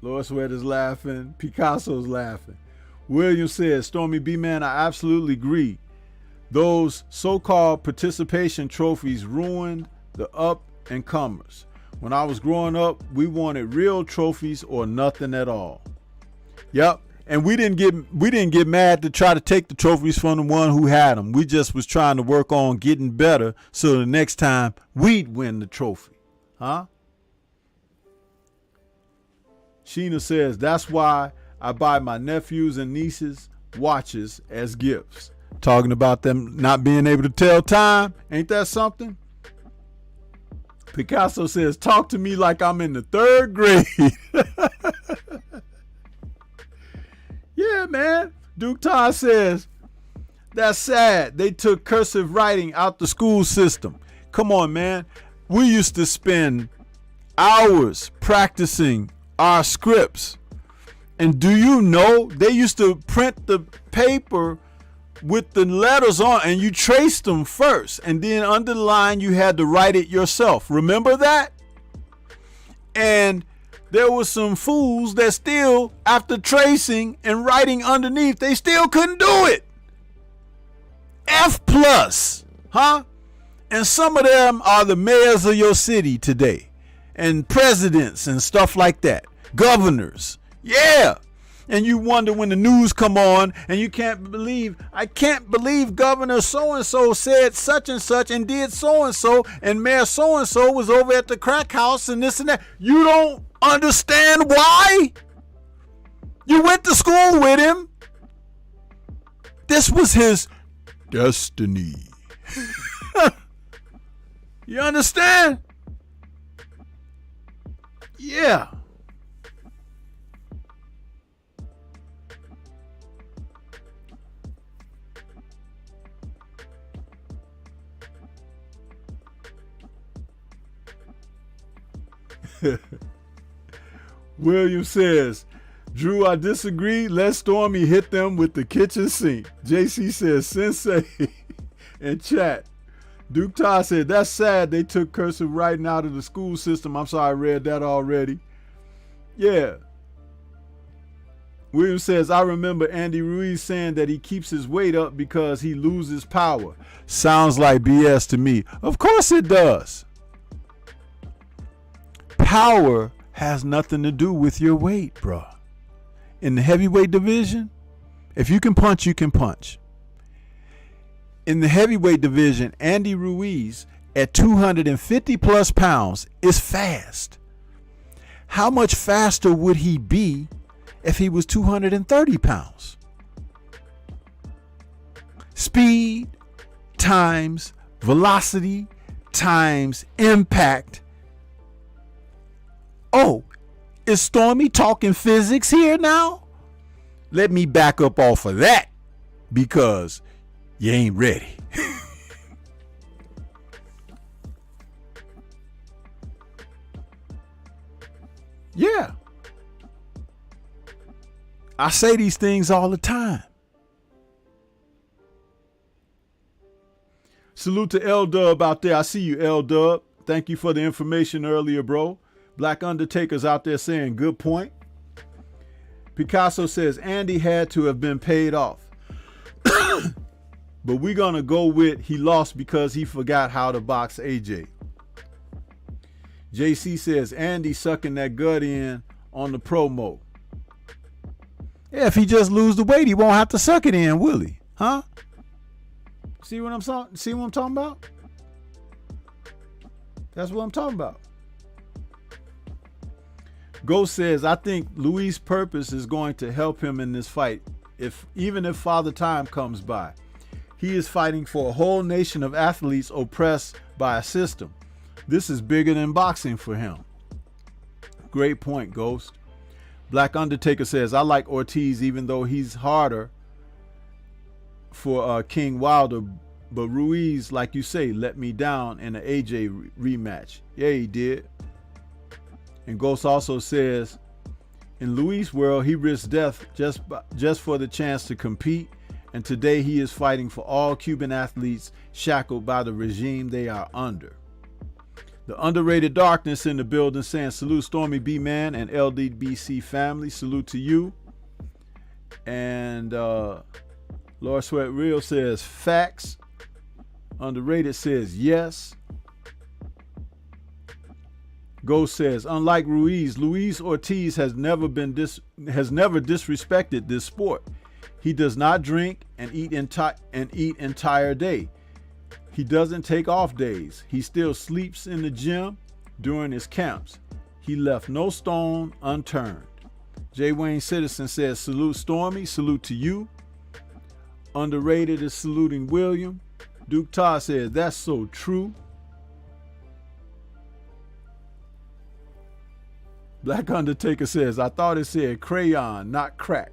Lord Sweat is laughing. Picasso's laughing. William says, Stormy B, man, I absolutely agree. Those so-called participation trophies ruined the up and comers. When I was growing up, we wanted real trophies or nothing at all. Yep. And we didn't get mad to try to take the trophies from the one who had them. We just was trying to work on getting better so the next time we'd win the trophy. Huh? Sheena says, that's why I buy my nephews and nieces watches as gifts. Talking about them not being able to tell time. Ain't that something? Picasso says, talk to me like I'm in the 3rd grade. Yeah, man. Duke Todd says, that's sad. They took cursive writing out the school system. Come on, man. We used to spend hours practicing our scripts. And do you know they used to print the paper with the letters on and you traced them first. And then under the line, you had to write it yourself. Remember that? And there was some fools that still, after tracing and writing underneath, they still couldn't do it. F+, huh? And some of them are the mayors of your city today, and presidents and stuff like that, governors. Yeah. And you wonder when the news come on and you I can't believe Governor so-and-so said such and such and did so-and-so and Mayor so-and-so was over at the crack house and this and that. You don't understand why? You went to school with him. This was his destiny. You understand? Yeah. William says, Drew, I disagree. Let Stormy hit them with the kitchen sink. JC says, Sensei in chat. Duke Todd said, that's sad they took cursive writing out of the school system. I'm sorry, I read that already. Yeah. William says, I remember Andy Ruiz saying that he keeps his weight up because he loses power. Sounds like BS to me. Of course it does. Power has nothing to do with your weight, bro. In the heavyweight division, if you can punch, you can punch. In the heavyweight division, Andy Ruiz at 250 plus pounds is fast. How much faster would he be if he was 230 pounds? Speed times velocity times impact. Oh, is Stormy talking physics here now? Let me back up off of that because you ain't ready. Yeah. I say these things all the time. Salute to L Dub out there. I see you, L Dub. Thank you for the information earlier, bro. Black Undertaker's out there saying good point. Picasso says Andy had to have been paid off. But we're going to go with he lost because he forgot how to box AJ. JC says Andy sucking that gut in on the promo. Yeah, if he just lose the weight, he won't have to suck it in, will he? Huh? See what I'm talking about? That's what I'm talking about. Ghost says, I think Luis' purpose is going to help him in this fight, even if Father Time comes by. He is fighting for a whole nation of athletes oppressed by a system. This is bigger than boxing for him. Great point, Ghost. Black Undertaker says, I like Ortiz even though he's harder for King Wilder, but Ruiz, like you say, let me down in an AJ rematch. Yeah, he did. And Ghost also says, in Luis' world, he risked death just for the chance to compete. And today he is fighting for all Cuban athletes shackled by the regime they are under. The underrated darkness in the building saying, salute Stormy B Man and LDBC family. Salute to you. And Lord Sweat Real says facts. Underrated says yes. Ghost says, unlike Ruiz, Luis Ortiz has never disrespected this sport. He does not drink and eat entire day. He doesn't take off days. He still sleeps in the gym during his camps. He left no stone unturned. J. Wayne Citizen says, salute Stormy, salute to you. Underrated is saluting William. Duke Todd says, that's so true. Black Undertaker says, I thought it said crayon, not crack.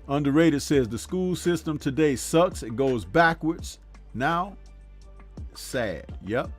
Underrated says, the school system today sucks. It goes backwards. Now, sad. Yep.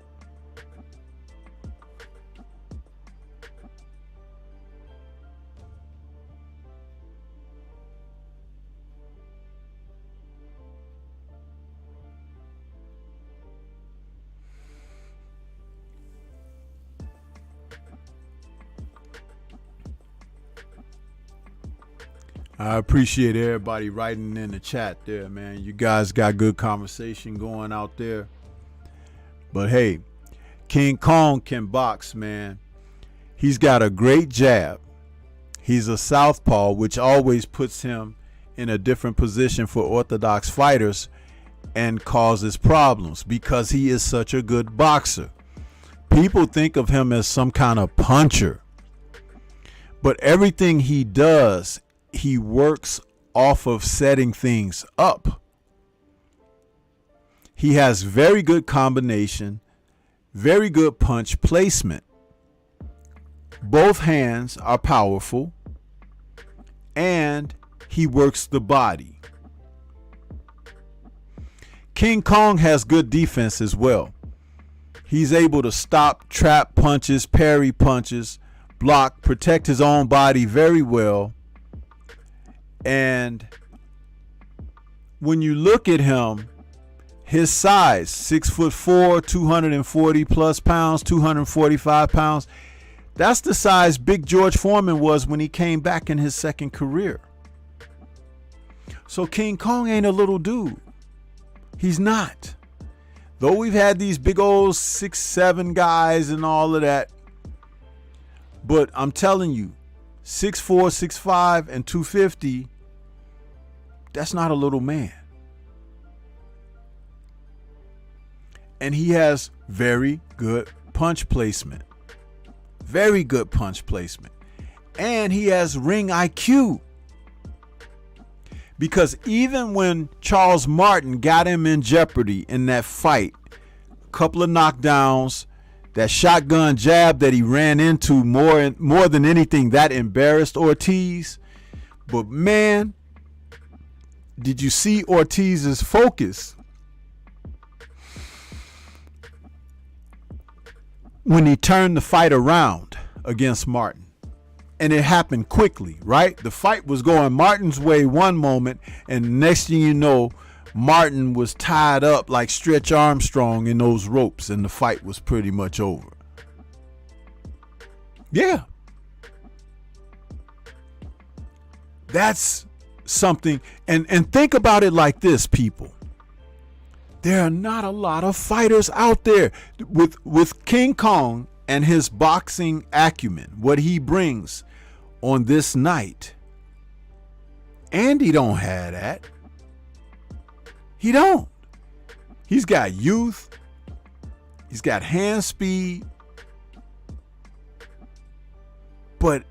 I appreciate everybody writing in the chat there, man. You guys got good conversation going out there. But hey, King Kong can box, man. He's got a great jab. He's a southpaw, which always puts him in a different position for orthodox fighters and causes problems because he is such a good boxer. People think of him as some kind of puncher. But everything he does, he works off of setting things up. He has very good combination, very good punch placement. Both hands are powerful, and he works the body. King Kong has good defense as well. He's able to stop, trap punches, parry punches, block, protect his own body very well. And when you look at him, his size, 6'4", 240 plus pounds, 245 pounds, that's the size Big George Foreman was when he came back in his second career. So King Kong ain't a little dude. He's not. Though we've had these big old 6'7" guys and all of that, but I'm telling you, 6'4", 6'5", and 250, that's not a little man. And he has very good punch placement. Very good punch placement. And he has ring IQ. Because even when Charles Martin got him in jeopardy in that fight, a couple of knockdowns, that shotgun jab that he ran into more than anything, that embarrassed Ortiz. But man, did you see Ortiz's focus when he turned the fight around against Martin? And it happened quickly, right? The fight was going Martin's way one moment, and the next thing you know, Martin was tied up like Stretch Armstrong in those ropes, and the fight was pretty much over. Yeah. That's something. And think about it like this, people. There are not a lot of fighters out there with King Kong and his boxing acumen, what he brings on this night. Andy don't have that. He don't. He's got youth. He's got hand speed. But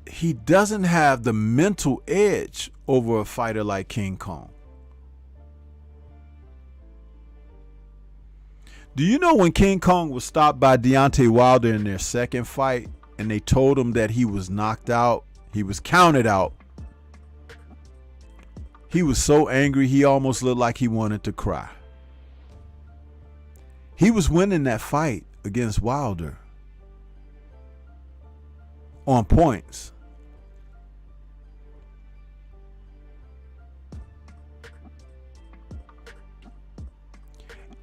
he doesn't have the mental edge over a fighter like King Kong. Do you know when King Kong was stopped by Deontay Wilder in their second fight and they told him that he was knocked out, he was counted out, he was so angry he almost looked like he wanted to cry. He was winning that fight against Wilder on points.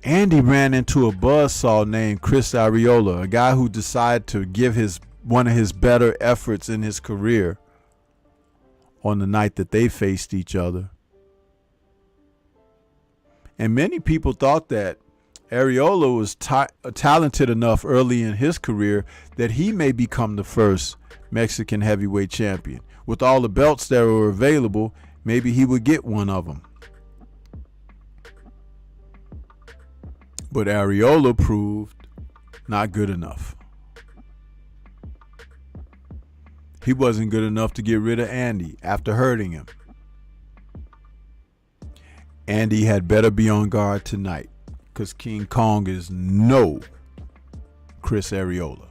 Andy ran into a buzzsaw named Chris Arreola, a guy who decided to give one of his better efforts in his career on the night that they faced each other. And many people thought that Arreola was talented enough early in his career that he may become the first Mexican heavyweight champion. With all the belts that were available, maybe he would get one of them. But Arreola proved not good enough. He wasn't good enough to get rid of Andy after hurting him. Andy had better be on guard tonight, because King Kong is no Chris Arreola.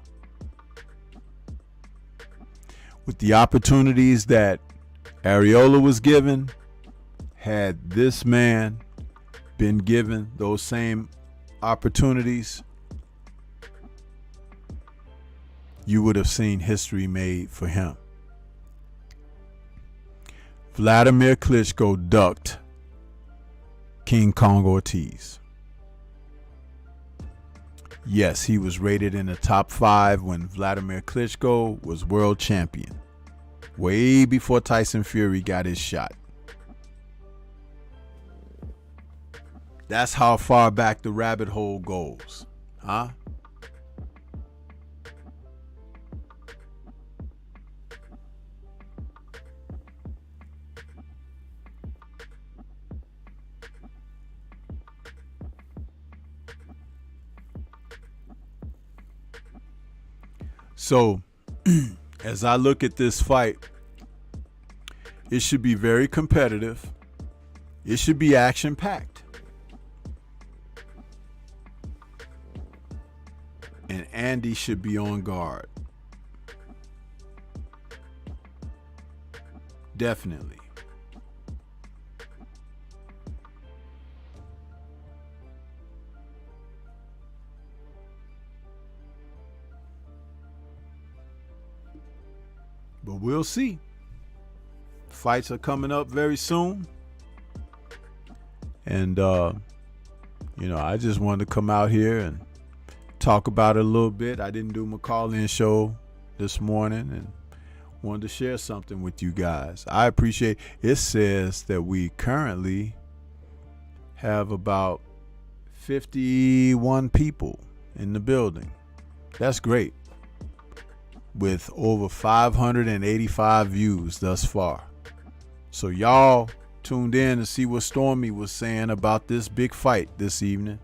With the opportunities that Arreola was given, had this man been given those same opportunities, you would have seen history made for him. Vladimir Klitschko ducked King Kong Ortiz. Yes, he was rated in the top 5 when Vladimir Klitschko was world champion, way before Tyson Fury got his shot. That's how far back the rabbit hole goes, huh? So, as I look at this fight, it should be very competitive. It should be action-packed. And Andy should be on guard. Definitely. But we'll see. Fights are coming up very soon. And, I just wanted to come out here and talk about it a little bit. I didn't do my call-in show this morning and wanted to share something with you guys. I appreciate it. Says that we currently have about 51 people in the building. That's great. With over 585 views thus far. So y'all tuned in to see what Stormy was saying about this big fight this evening.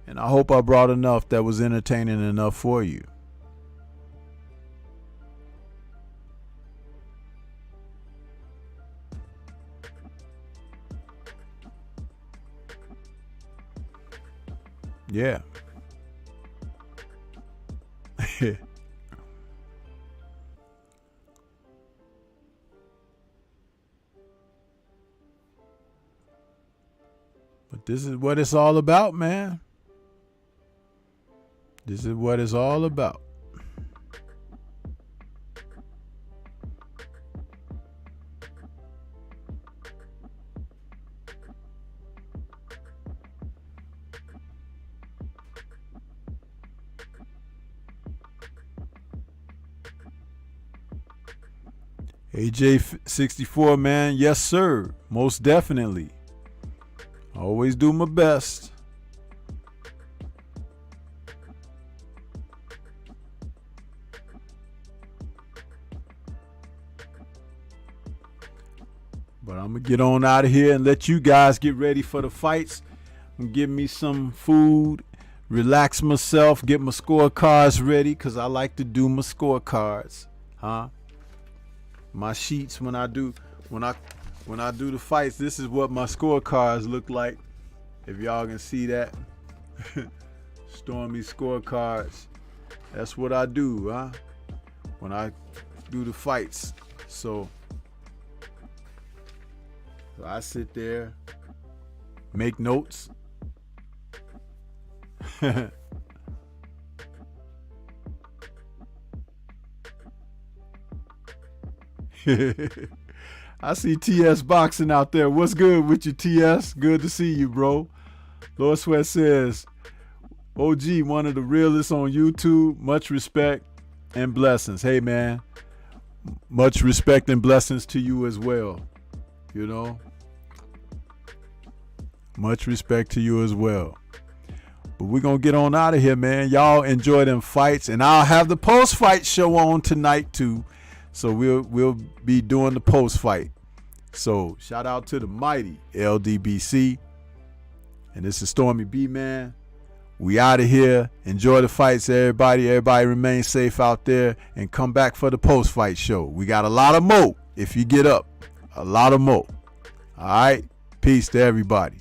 And I hope I brought enough that was entertaining enough for you. Yeah. But this is what it's all about, man. This is what it's all about. AJ64, man. Yes, sir. Most definitely. I always do my best. But I'm going to get on out of here and let you guys get ready for the fights. And give me some food, relax myself, get my scorecards ready, because I like to do my scorecards. My sheets when I do the fights, this is what my scorecards look like. If y'all can see that. Stormy scorecards. That's what I do, when I do the fights. So I sit there, make notes. I see TS Boxing out there. What's good with you, TS? Good to see you, bro. Lord Sweat says, OG, one of the realest on YouTube. Much respect and blessings. Hey, man. Much respect and blessings to you as well. You know? Much respect to you as well. But we're going to get on out of here, man. Y'all enjoy them fights. And I'll have the post-fight show on tonight, too. So we'll be doing the post-fight. So shout out to the mighty LDBC. And this is Stormy B, man. We out of here. Enjoy the fights, everybody. Everybody remain safe out there. And come back for the post-fight show. We got a lot of more if you get up. A lot of more. All right? Peace to everybody.